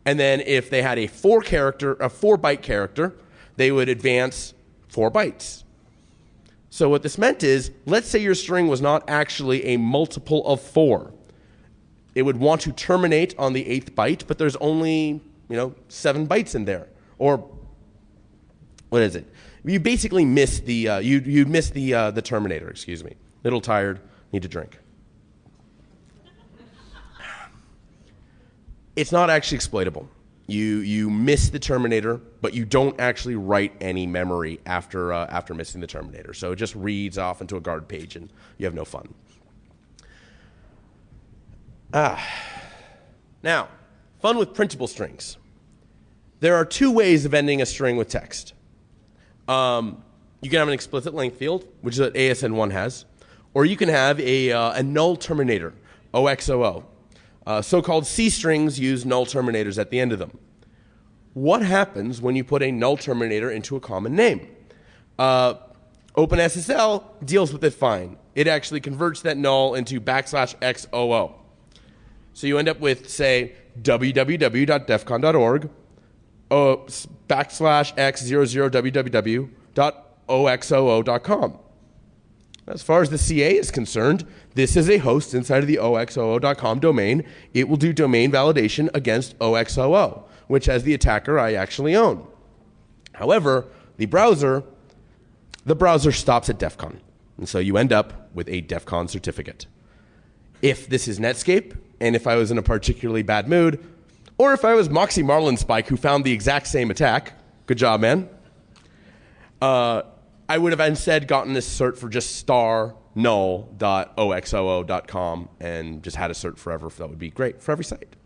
And then if they had a 4-byte character, they would advance 4 bytes. So what this meant is, let's say your string was not actually a multiple of 4. It would want to terminate on the 8th byte, but there's only 7 bytes in there. Or what is it? You basically miss the you'd miss the terminator. Excuse me. Little tired. Need to drink. It's not actually exploitable. You miss the terminator, but you don't actually write any memory after missing the terminator. So it just reads off into a guard page, and you have no fun. Now, fun with printable strings. There are 2 ways of ending a string with text. You can have an explicit length field, which is what ASN1 has, or you can have a null terminator, OXOO. So-called C strings use null terminators at the end of them. What happens when you put a null terminator into a common name? OpenSSL deals with it fine. It actually converts that null into \XOO. So you end up with, say, www.defcon.org /x00www.oxoo.com. As far as the CA is concerned, this is a host inside of the oxoo.com domain. It will do domain validation against OXOO, which as the attacker I actually own. However, the browser stops at DEFCON. And so you end up with a DEFCON certificate. If this is Netscape, and if I was in a particularly bad mood, or if I was Moxie Marlinspike who found the exact same attack, good job, man, I would have instead gotten this cert for just *null.oxoo.com and just had a cert forever. That would be great for every site.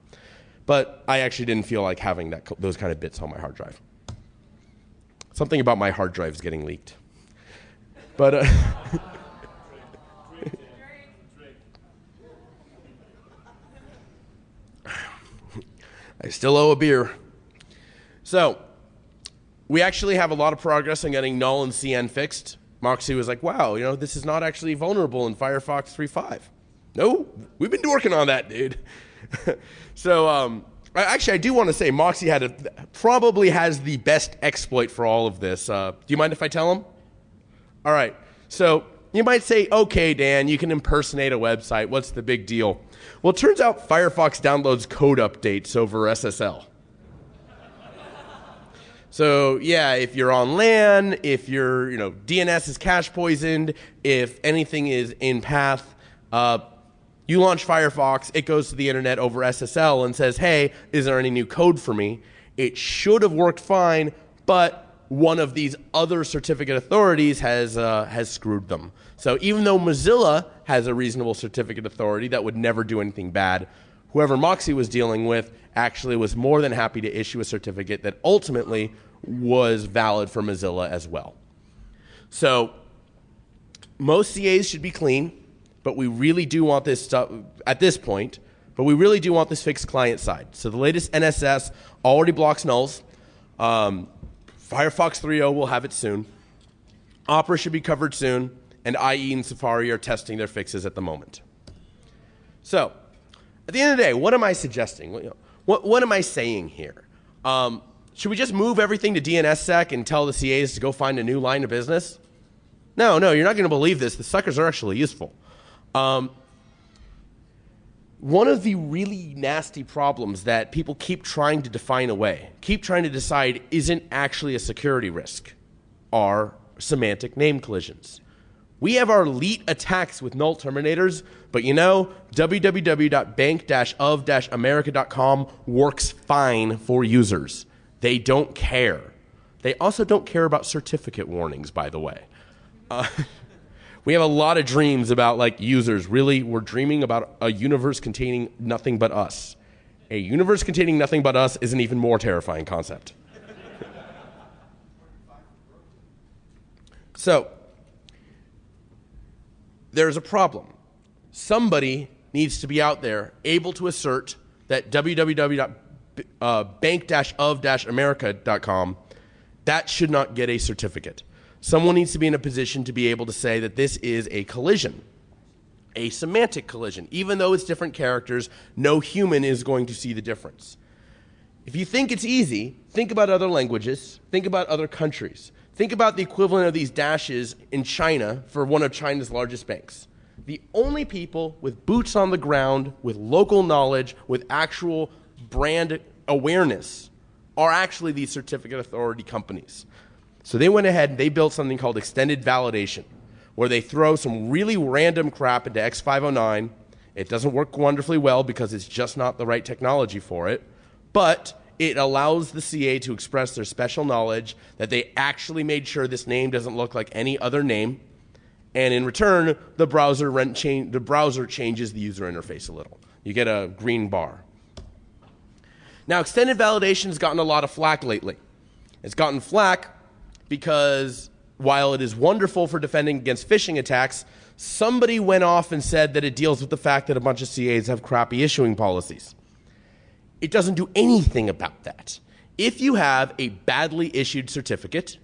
But I actually didn't feel like having those kind of bits on my hard drive. Something about my hard drives getting leaked. But I still owe a beer. So we actually have a lot of progress on getting null and CN fixed. Moxie was like, wow, this is not actually vulnerable in Firefox 3.5. No, we've been working on that, dude. So actually, I do want to say Moxie probably has the best exploit for all of this. Do you mind if I tell him? All right. So you might say, okay, Dan, you can impersonate a website. What's the big deal? Well, it turns out Firefox downloads code updates over SSL. So yeah, if you're on LAN, if your DNS is cache poisoned, if anything is in path, you launch Firefox, it goes to the internet over SSL and says, hey, is there any new code for me? It should have worked fine, but one of these other certificate authorities has screwed them. So even though Mozilla has a reasonable certificate authority that would never do anything bad, whoever Moxie was dealing with actually was more than happy to issue a certificate that ultimately was valid for Mozilla as well. So most CAs should be clean, but we really do want this stuff at this point, but we really do want this fixed client side. So the latest NSS already blocks nulls. Firefox 3.0 will have it soon. Opera should be covered soon, and IE and Safari are testing their fixes at the moment. So at the end of the day, what am I suggesting? What am I saying here? Should we just move everything to DNSSEC and tell the CAs to go find a new line of business? No, you're not going to believe this. The suckers are actually useful. One of the really nasty problems that people keep trying to define away, keep trying to decide isn't actually a security risk, are semantic name collisions. We have our elite attacks with null terminators, but www.bank-of-america.com works fine for users. They don't care. They also don't care about certificate warnings, by the way. We have a lot of dreams about users. Really, we're dreaming about a universe containing nothing but us. A universe containing nothing but us is an even more terrifying concept. So there's a problem. Somebody needs to be out there able to assert that www.bank-of-america.com, that should not get a certificate. Someone needs to be in a position to be able to say that this is a collision, a semantic collision. Even though it's different characters, no human is going to see the difference. If you think it's easy, think about other languages, think about other countries. Think about the equivalent of these dashes in China for one of China's largest banks. The only people with boots on the ground, with local knowledge, with actual brand awareness are actually these certificate authority companies. So they went ahead and they built something called extended validation, where they throw some really random crap into X.509. It doesn't work wonderfully well because it's just not the right technology for it, but it allows the CA to express their special knowledge that they actually made sure this name doesn't look like any other name, and in return, the browser changes the user interface a little. You get a green bar. Now, extended validation has gotten a lot of flack lately. It's gotten flack because while it is wonderful for defending against phishing attacks, somebody went off and said that it deals with the fact that a bunch of CAs have crappy issuing policies. It doesn't do anything about that. If you have a badly issued certificate,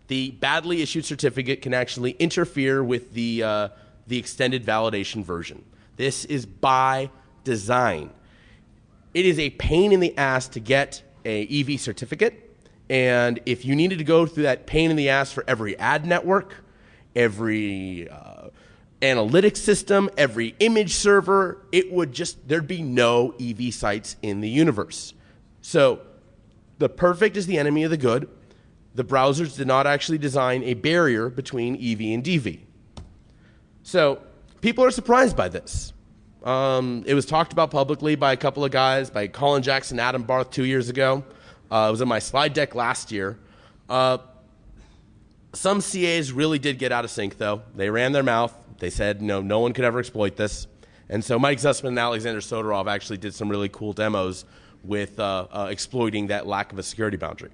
the badly issued certificate can actually interfere with the extended validation version. This is by design. It is a pain in the ass to get an EV certificate. And if you needed to go through that pain in the ass for every ad network, every analytics system, every image server, there'd be no EV sites in the universe. So the perfect is the enemy of the good. The browsers did not actually design a barrier between EV and DV. So people are surprised by this. It was talked about publicly by a couple of guys, by Colin Jackson, Adam Barth 2 years ago. It was in my slide deck last year. Some CAs really did get out of sync, though. They ran their mouth. They said, no one could ever exploit this. And so Mike Zussman and Alexander Sotorov actually did some really cool demos with exploiting that lack of a security boundary.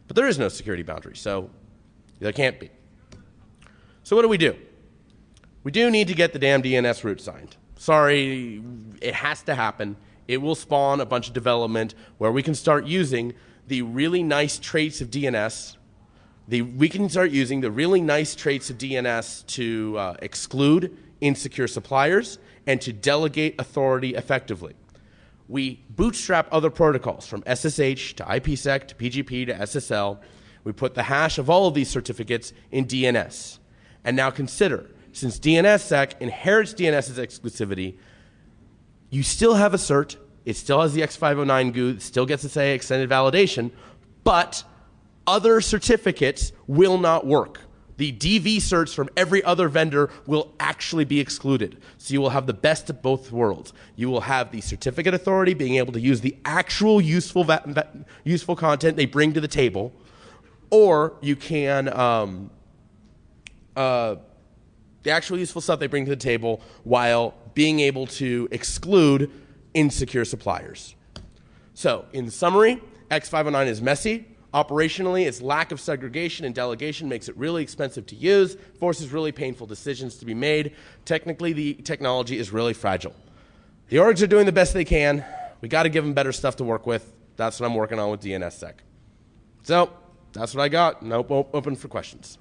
But there is no security boundary, so there can't be. So what do? We do need to get the damn DNS root signed. Sorry, it has to happen. It will spawn a bunch of development where we can start using the really nice traits of DNS. We can start using the really nice traits of DNS to exclude insecure suppliers and to delegate authority effectively. We bootstrap other protocols from SSH to IPsec to PGP to SSL. We put the hash of all of these certificates in DNS. And now consider, since DNSSEC inherits DNS's exclusivity, you still have a cert. It still has the X.509 GUI. It still gets to say extended validation, but other certificates will not work. The DV certs from every other vendor will actually be excluded. So you will have the best of both worlds. You will have the certificate authority being able to use the actual useful content they bring to the table, or you can the actual useful stuff they bring to the table while being able to exclude insecure suppliers. So, in summary, X.509 is messy. Operationally, its lack of segregation and delegation makes it really expensive to use, forces really painful decisions to be made. Technically, the technology is really fragile. The orgs are doing the best they can. We got to give them better stuff to work with. That's what I'm working on with DNSSEC. So, that's what I got. Open for questions.